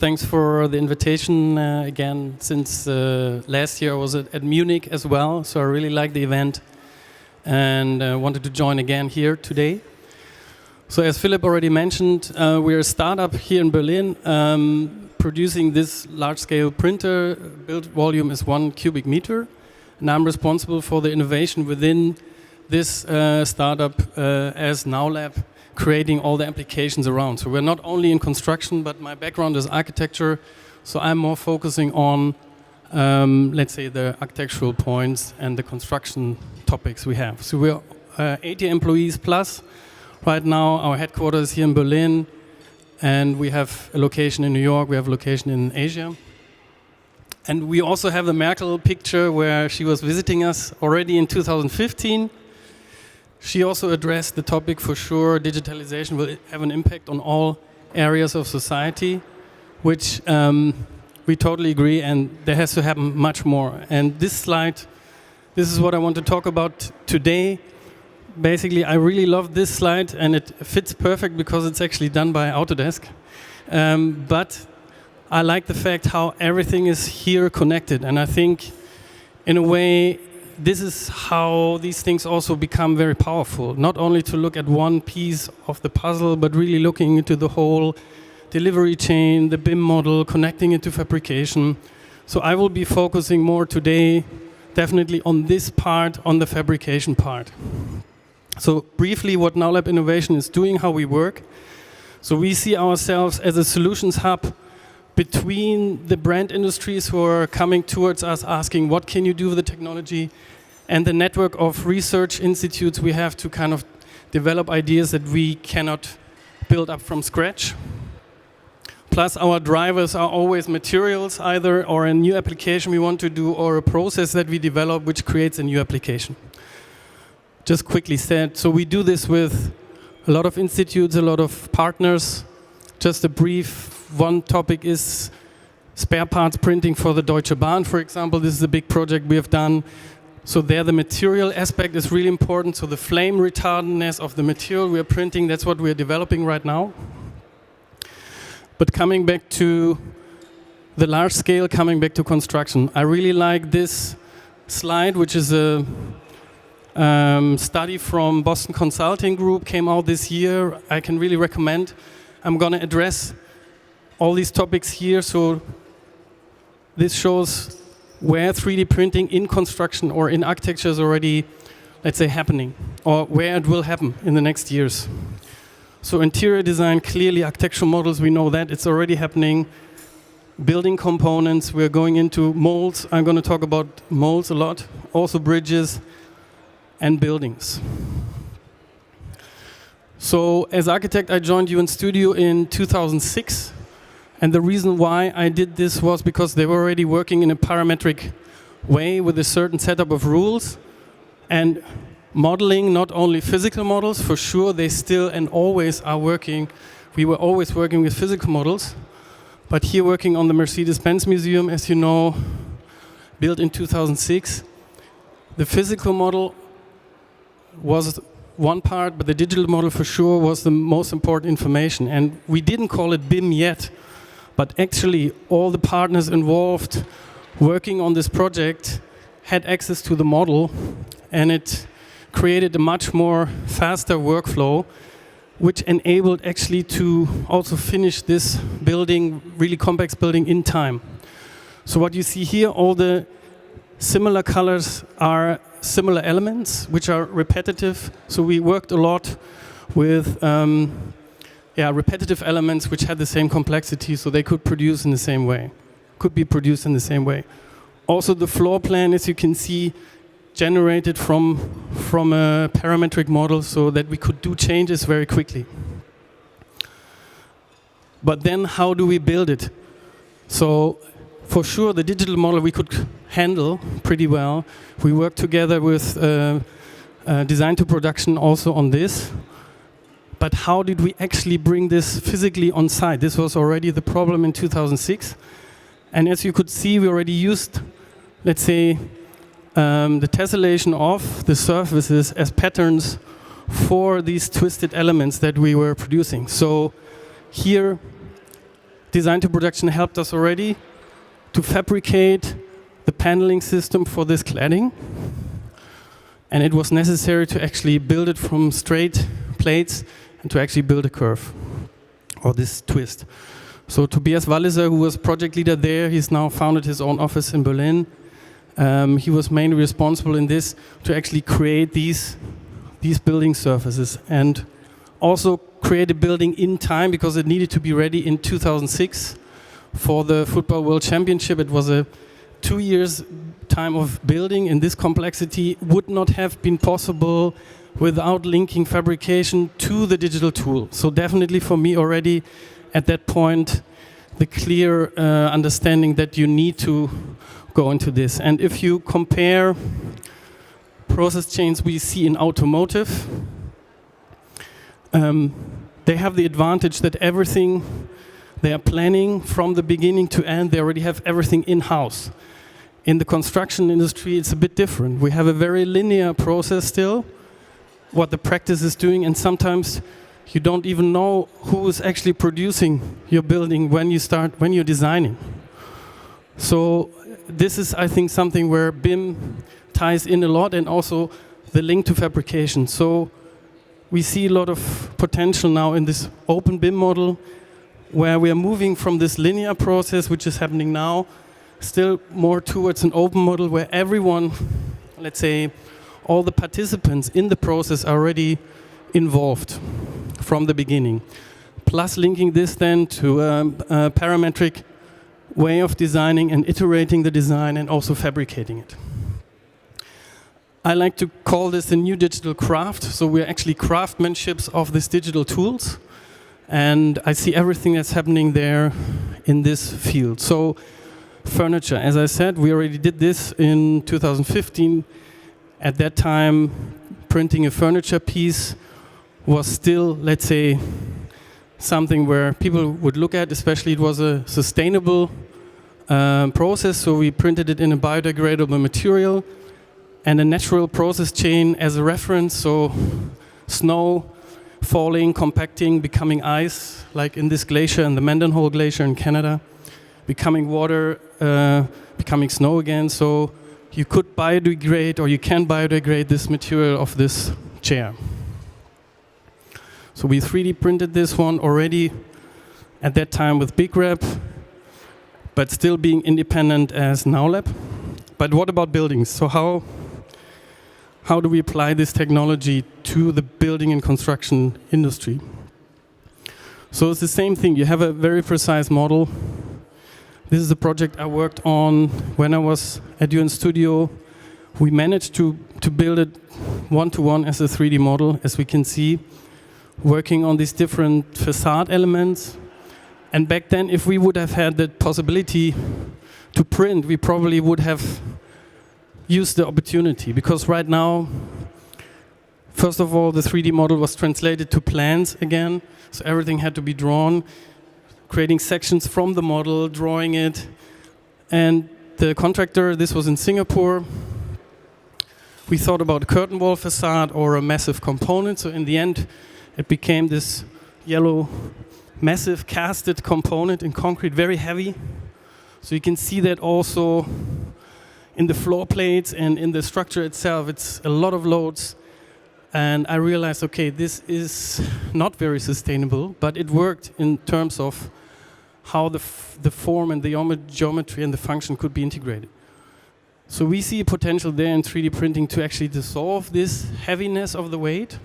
Thanks for the invitation again. Since last year I was at Munich as well, so I really liked the event and wanted to join again here today. So as Philip already mentioned, we're a startup here in Berlin producing this large-scale printer. Build volume is 1 cubic meter, and I'm responsible for the innovation within this startup as NowLab, creating all the applications around. So we're not only in construction, but my background is architecture, so I'm more focusing on, let's say, the architectural points and the construction topics we have. So we're 80 employees plus. Right now, our headquarters is here in Berlin, and we have a location in New York, we have a location in Asia. And we also have the Merkel picture where she was visiting us already in 2015. She also addressed the topic for sure, digitalization will have an impact on all areas of society, which we totally agree, and there has to happen much more. And this slide, this is what I want to talk about today. Basically, I really love this slide, and it fits perfect because it's actually done by Autodesk. But I like the fact how everything is here connected, and I think in a way this is how these things also become very powerful. Not only to look at one piece of the puzzle, but really looking into the whole delivery chain, the BIM model, connecting it to fabrication. So I will be focusing more today, definitely on this part, on the fabrication part. So briefly, what NowLab Innovation is doing, how we work. So we see ourselves as a solutions hub between the brand industries who are coming towards us asking, what can you do with the technology? And the network of research institutes we have to kind of develop ideas that we cannot build up from scratch. Plus our drivers are always materials either, or a new application we want to do, or a process that we develop which creates a new application. Just quickly said, so we do this with a lot of institutes, a lot of partners. Just a brief, one topic is spare parts printing for the Deutsche Bahn, for example. This is a big project we have done. So there the material aspect is really important. So the flame retardantness of the material we are printing, that's what we are developing right now. But coming back to the large scale, coming back to construction, I really like this slide, which is a study from Boston Consulting Group, came out this year. I can really recommend. I'm going to address all these topics here. So this shows where 3D printing in construction or in architecture is already, let's say, happening, or where it will happen in the next years. So interior design, clearly architectural models, we know that it's already happening. Building components, we're going into molds. I'm going to talk about molds a lot. Also bridges and buildings. So as architect, I joined UN Studio in 2006. And the reason why I did this was because they were already working in a parametric way with a certain setup of rules and modeling, not only physical models, for sure they still and always are working. We were always working with physical models, but here working on the Mercedes-Benz Museum, as you know, built in 2006. The physical model was one part, but the digital model for sure was the most important information. And we didn't call it BIM yet. But actually, all the partners involved working on this project had access to the model, and it created a much more faster workflow, which enabled actually to also finish this building, really complex building, in time. So what you see here, all the similar colors are similar elements, which are repetitive. So we worked a lot with repetitive elements which had the same complexity, so they could produce in the same way, could be produced in the same way. Also the floor plan, as you can see, generated from a parametric model so that we could do changes very quickly. But then how do we build it? So for sure the digital model we could handle pretty well. We worked together with design to production also on this. But how did we actually bring this physically on site? This was already the problem in 2006. And as you could see, we already used, let's say, the tessellation of the surfaces as patterns for these twisted elements that we were producing. So here design to production helped us already to fabricate the paneling system for this cladding. And it was necessary to actually build it from straight plates and to actually build a curve or this twist. So Tobias Walliser, who was project leader there, he's now founded his own office in Berlin. He was mainly responsible in this to actually create these building surfaces and also create a building in time because it needed to be ready in 2006 for the Football World Championship. It was a 2 years time of building, and this complexity would not have been possible without linking fabrication to the digital tool. So definitely for me already at that point, the clear understanding that you need to go into this. And if you compare process chains we see in automotive, they have the advantage that everything they are planning from the beginning to end, they already have everything in-house. In the construction industry, it's a bit different. We have a very linear process still, what the practice is doing, and sometimes you don't even know who is actually producing your building when you're designing. So this is, I think, something where BIM ties in a lot, and also the link to fabrication. So we see a lot of potential now in this open BIM model, where we are moving from this linear process, which is happening now, still more towards an open model where everyone, let's say, all the participants in the process are already involved from the beginning. Plus linking this then to a parametric way of designing and iterating the design and also fabricating it. I like to call this a new digital craft. So we're actually craftsmanships of these digital tools. And I see everything that's happening there in this field. So furniture, as I said, we already did this in 2015. At that time, printing a furniture piece was still, let's say, something where people would look at, especially it was a sustainable process, so we printed it in a biodegradable material and a natural process chain as a reference, so snow falling, compacting, becoming ice, like in this glacier, in the Mendenhall Glacier in Canada, becoming water, becoming snow again, so you could biodegrade, or you can biodegrade this material of this chair. So we 3D printed this one already at that time with BIGRep, but still being independent as NowLab. But what about buildings? So how do we apply this technology to the building and construction industry? So it's the same thing. You have a very precise model. This is a project I worked on when I was at UN Studio. We managed to build it one-to-one as a 3D model, as we can see, working on these different facade elements. And back then, if we would have had the possibility to print, we probably would have used the opportunity. Because right now, first of all, the 3D model was translated to plans again. So everything had to be drawn, creating sections from the model, drawing it. And the contractor, this was in Singapore, we thought about a curtain wall facade or a massive component. So in the end, it became this yellow, massive casted component in concrete, very heavy. So you can see that also in the floor plates and in the structure itself. It's a lot of loads. And I realized, okay, this is not very sustainable, but it worked in terms of how the form and the geometry and the function could be integrated. So we see a potential there in 3D printing to actually dissolve this heaviness of the weight.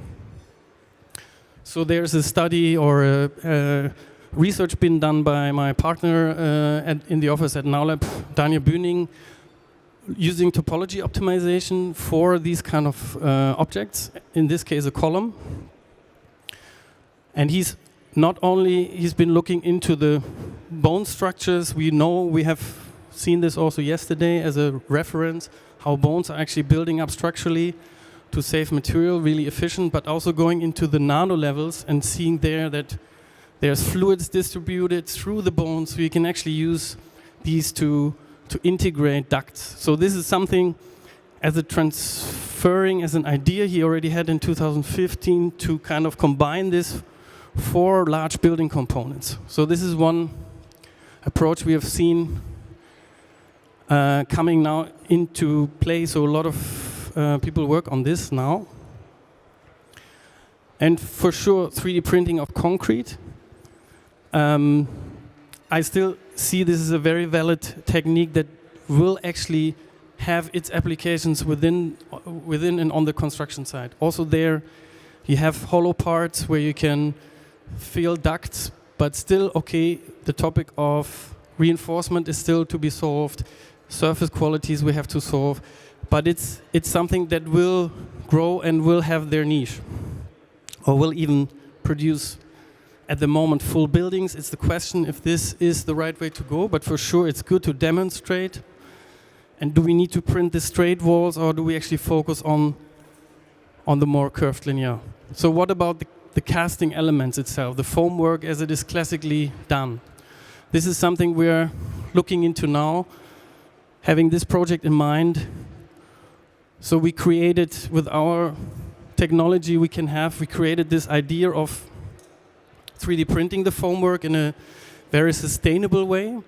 So there's a study or a research been done by my partner in the office at NowLab, Daniel Bühning, using topology optimization for these kind of objects, in this case a column. And he's been looking into the bone structures. We know, we have seen this also yesterday as a reference, how bones are actually building up structurally to save material, really efficient, but also going into the nano levels and seeing there that there's fluids distributed through the bones, so you can actually use these to integrate ducts. So this is something as a transferring as an idea he already had in 2015 to kind of combine this for large building components. So this is one approach we have seen coming now into play. So a lot of people work on this now. And for sure, 3D printing of concrete. I still see this as a very valid technique that will actually have its applications within and on the construction side. Also there, you have hollow parts where you can fill ducts, but still, okay, the topic of reinforcement is still to be solved. Surface qualities we have to solve, but it's something that will grow and will have their niche, or will even produce at the moment full buildings. It's the question if this is the right way to go, but for sure it's good to demonstrate. And do we need to print the straight walls, or do we actually focus on the more curved linear? So what about the casting elements itself, the foam work as it is classically done? This is something we're looking into now, having this project in mind. So we created, with our technology we created this idea of 3D printing the foam work in a very sustainable way,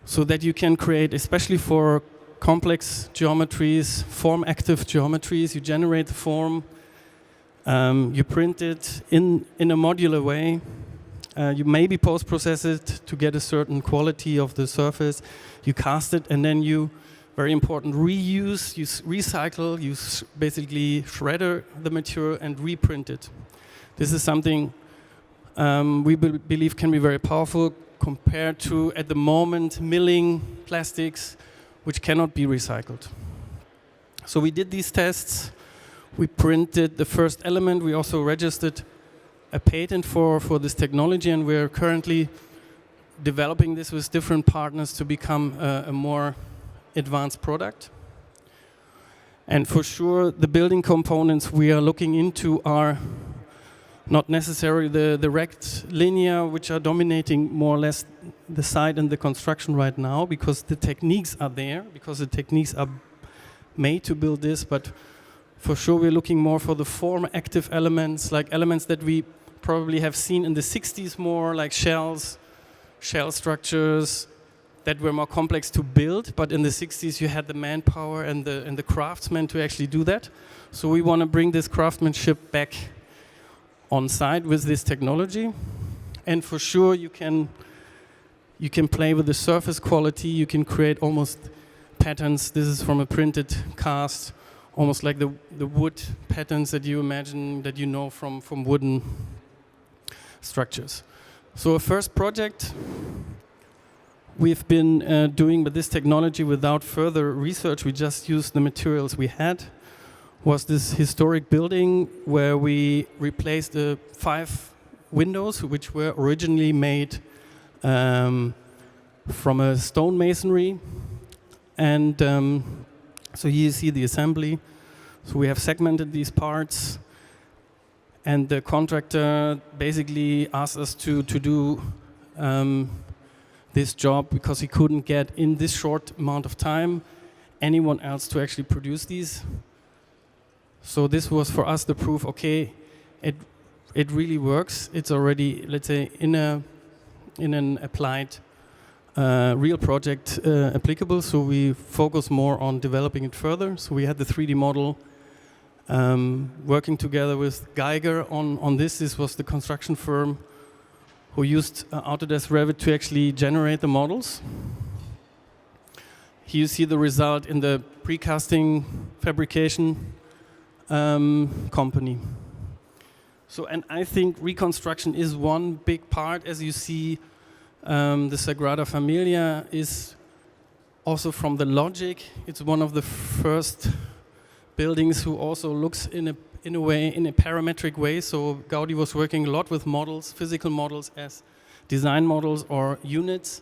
so that you can create, especially for complex geometries, form-active geometries, you generate the form, you print it in a modular way, you maybe post-process it to get a certain quality of the surface, you cast it, and then you, very important, reuse, you recycle, you basically shredder the material and reprint it. This is something we believe can be very powerful compared to, at the moment, milling plastics, which cannot be recycled. So we did these tests. We printed the first element. We also registered a patent for this technology, and we're currently developing this with different partners to become a more advanced product. And for sure, the building components we are looking into are not necessarily the rect linear, which are dominating more or less the site and the construction right now, because the techniques are there, because the techniques are made to build this. But for sure, we're looking more for the form-active elements, like elements that we probably have seen in the 60s more, like shells, shell structures that were more complex to build. But in the 60s, you had the manpower and the craftsmen to actually do that. So we want to bring this craftsmanship back on site with this technology. And for sure, you can play with the surface quality. You can create almost patterns. This is from a printed cast, almost like the wood patterns that you imagine, that you know from wooden structures. So a first project we've been doing with this technology without further research, we just used the materials we had, was this historic building where we replaced the 5 windows, which were originally made from a stone masonry. And so here you see the assembly. So we have segmented these parts, and the contractor basically asked us to do this job because he couldn't get, in this short amount of time, anyone else to actually produce these. So this was for us the proof, okay, it really works. It's already, let's say, in an applied real project applicable, so we focus more on developing it further. So we had the 3D model working together with Geiger on this. This was the construction firm who used Autodesk Revit to actually generate the models. Here you see the result in the precasting fabrication company. So, and I think reconstruction is one big part. As you see, the Sagrada Familia is also from the logic. It's one of the first buildings who also looks in a parametric way. So Gaudi was working a lot with models, physical models as design models or units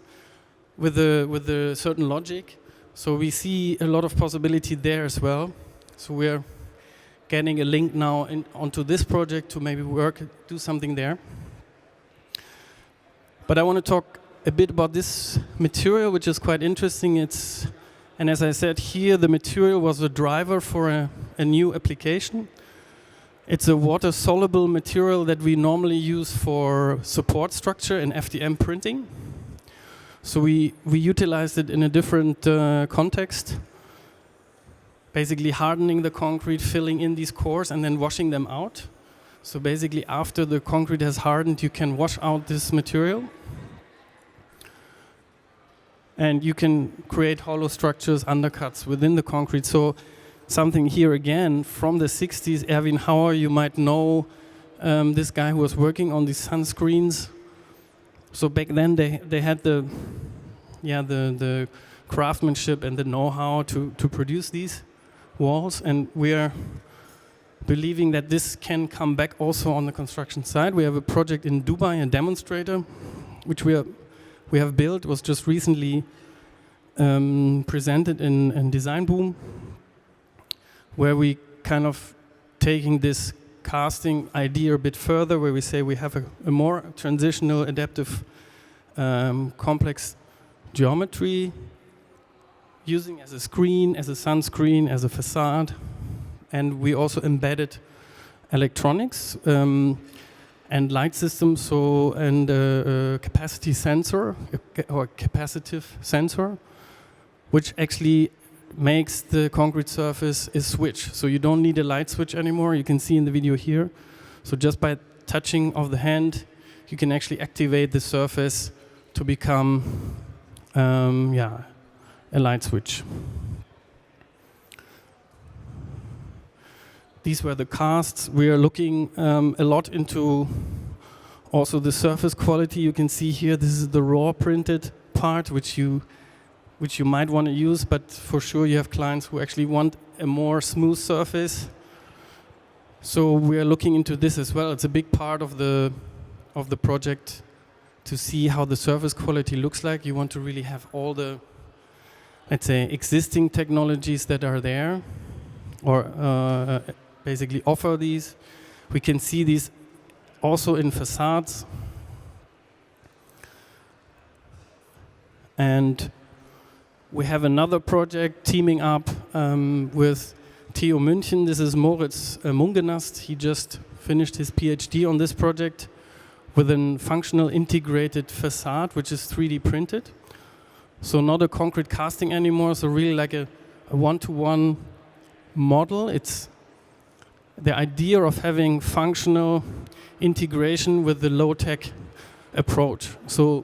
with a certain logic. So we see a lot of possibility there as well. So we're getting a link now onto this project to maybe do something there. But I want to talk a bit about this material, which is quite interesting. And as I said here, the material was a driver for a new application. It's a water-soluble material that we normally use for support structure in FDM printing. So we utilized it in a different context, basically hardening the concrete, filling in these cores, and then washing them out. So basically, after the concrete has hardened, you can wash out this material. And you can create hollow structures, undercuts within the concrete. So something here again from the 60s, Erwin Hauer, you might know this guy who was working on these sunscreens. So back then they had the craftsmanship and the know-how to produce these walls, and we are believing that this can come back also on the construction side. We have a project in Dubai, a demonstrator, which we have built, was just recently presented in Design Boom, where we kind of taking this casting idea a bit further, where we say we have a more transitional, adaptive, complex geometry, using as a screen, as a sunscreen, as a facade, and we also embedded electronics and light systems, so and a capacity sensor or capacitive sensor, which actually makes the concrete surface a switch. So you don't need a light switch anymore. You can see in the video here. So just by touching of the hand, you can actually activate the surface to become a light switch. These were the casts. We are looking a lot into also the surface quality. You can see here, this is the raw printed part, which you might want to use, but for sure you have clients who actually want a more smooth surface. So we are looking into this as well. It's a big part of the project to see how the surface quality looks like. You want to really have all the, let's say, existing technologies that are there, or basically offer these. We can see these also in facades. And we have another project teaming up with TU München. This is Moritz Mungenast. He just finished his PhD on this project with a functional integrated facade, which is 3D printed. So not a concrete casting anymore, so really like a one-to-one model. It's the idea of having functional integration with the low-tech approach. So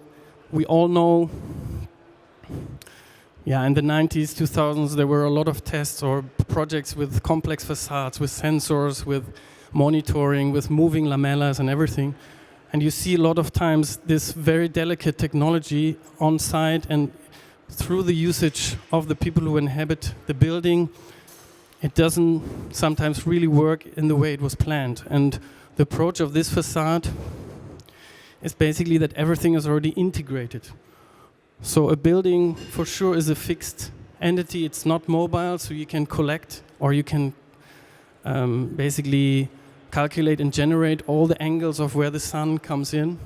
we all know, in the 90s, 2000s, there were a lot of tests or projects with complex facades, with sensors, with monitoring, with moving lamellas and everything. And you see a lot of times this very delicate technology on site, and through the usage of the people who inhabit the building, it doesn't sometimes really work in the way it was planned. And the approach of this facade is basically that everything is already integrated. So a building for sure is a fixed entity. It's not mobile, so you can collect, or you can basically calculate and generate all the angles of where the sun comes in.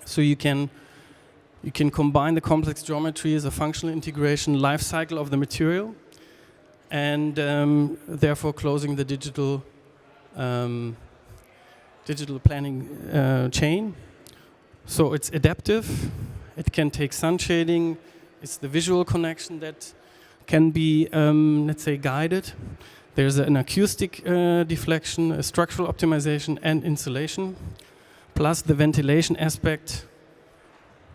So you can combine the complex geometry as a functional integration life cycle of the material, and therefore closing the digital planning chain. So it's adaptive. It can take sun shading. It's the visual connection that can be, let's say, guided. There's an acoustic deflection, a structural optimization, and insulation, plus the ventilation aspect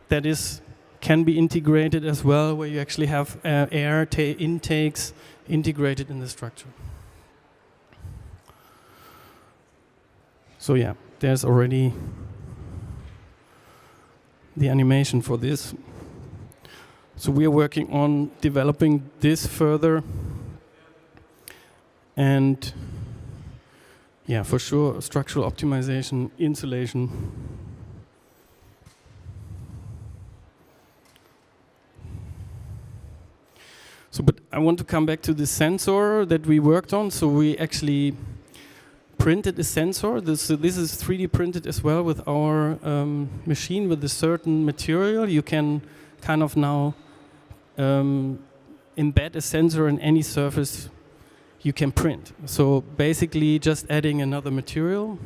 that can be integrated as well, where you actually have air intakes integrated in the structure. So yeah, there's already the animation for this. So we are working on developing this further, and for sure, structural optimization, insulation. So, but I want to come back to the sensor that we worked on. So we actually printed a sensor. This is 3D printed as well with our machine with a certain material. You can kind of now embed a sensor in any surface you can print. So basically just adding another material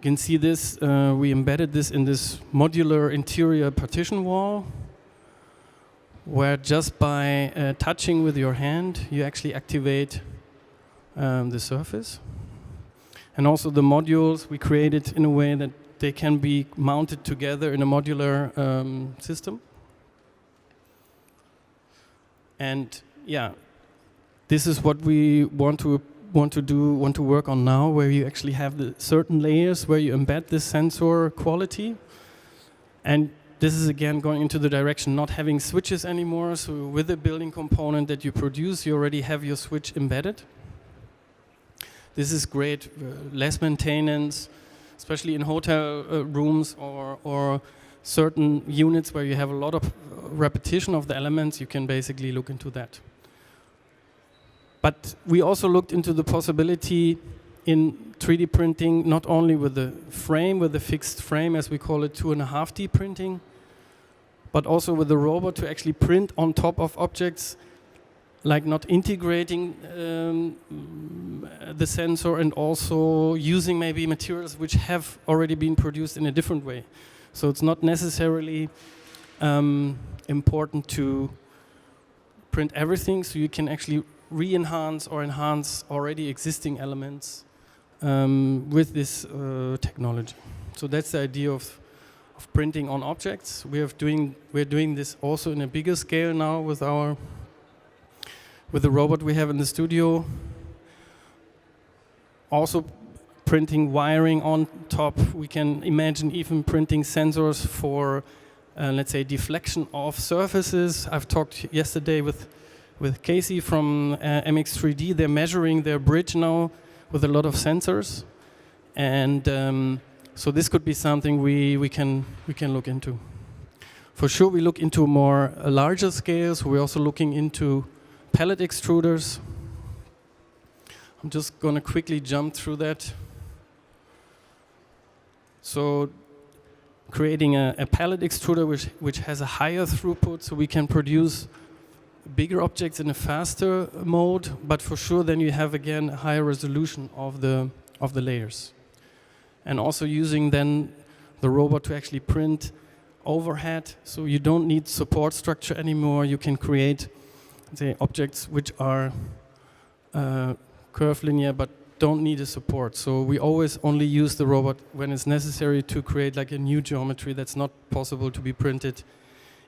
can see this, we embedded this in this modular interior partition wall, where just by touching with your hand, you actually activate the surface. And also the modules we created in a way that they can be mounted together in a modular system. And yeah, this is what we want to work on now, where you actually have the certain layers where you embed this sensor quality. And this is again going into the direction not having switches anymore. So with the building component that you produce, you already have your switch embedded. This is great, less maintenance, especially in hotel rooms or certain units where you have a lot of repetition of the elements. You can basically look into that. But we also looked into the possibility in 3D printing, not only with the frame, with the fixed frame, as we call it, 2.5D printing, but also with the robot to actually print on top of objects, like not integrating the sensor and also using maybe materials which have already been produced in a different way. So it's not necessarily important to print everything, so you can actually re-enhance or enhance already existing elements with this technology. So that's the idea of printing on objects. We're doing this also in a bigger scale now with the robot we have in the studio. Also printing wiring on top. We can imagine even printing sensors for, let's say, deflection of surfaces. I've talked yesterday with Casey from MX3D. They're measuring their bridge now with a lot of sensors. And so this could be something we can look into. For sure, we look into more larger scales. We're also looking into pellet extruders. I'm just going to quickly jump through that. So creating a pellet extruder which has a higher throughput, so we can produce bigger objects in a faster mode, but for sure then you have again a higher resolution of the layers. And also using then the robot to actually print overhead, so you don't need support structure anymore. You can create, say, objects which are curvilinear but don't need a support. So we always only use the robot when it's necessary to create like a new geometry that's not possible to be printed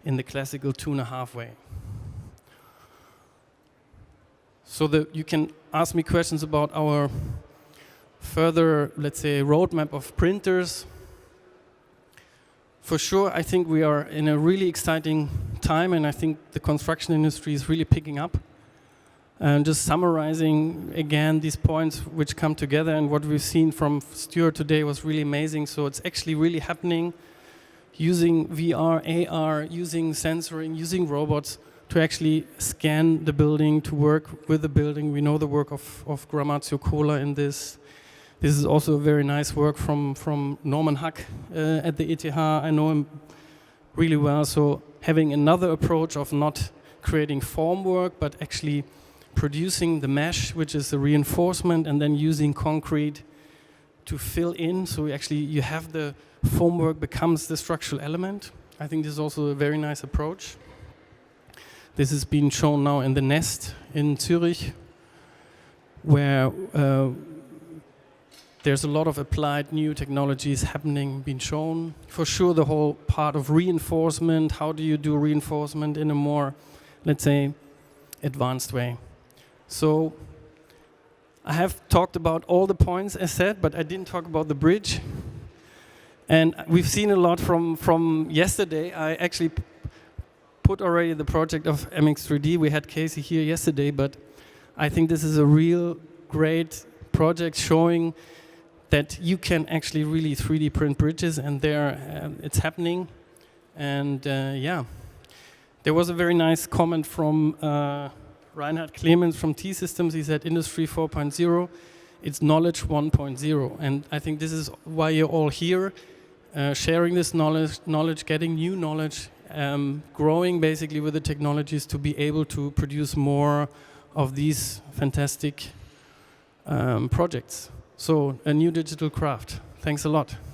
in the classical 2.5 way. So you can ask me questions about our further, let's say, roadmap of printers. For sure, I think we are in a really exciting time, and I think the construction industry is really picking up. And just summarizing again these points which come together, and what we've seen from Stuart today was really amazing. So it's actually really happening, using VR, AR, using sensoring, using robots to actually scan the building, to work with the building. We know the work of Gramazio Cola in this. This is also a very nice work from Norman Huck at the ETH. I know him really well. So having another approach of not creating form work, but actually producing the mesh, which is the reinforcement, and then using concrete to fill in. So actually you have the formwork becomes the structural element. I think this is also a very nice approach. This is being shown now in the Nest in Zurich, where there's a lot of applied new technologies happening, being shown. For sure, the whole part of reinforcement, how do you do reinforcement in a more, let's say, advanced way. So I have talked about all the points as said, but I didn't talk about the bridge. And we've seen a lot from yesterday. I actually put already the project of MX3D. We had Casey here yesterday, but I think this is a real great project showing that you can actually really 3D print bridges, and it's happening. And yeah, there was a very nice comment from Reinhard Clemens from T-Systems. He said, Industry 4.0, it's knowledge 1.0. And I think this is why you're all here, sharing this knowledge, getting new knowledge, growing basically with the technologies to be able to produce more of these fantastic projects. So a new digital craft. Thank you. Thanks a lot.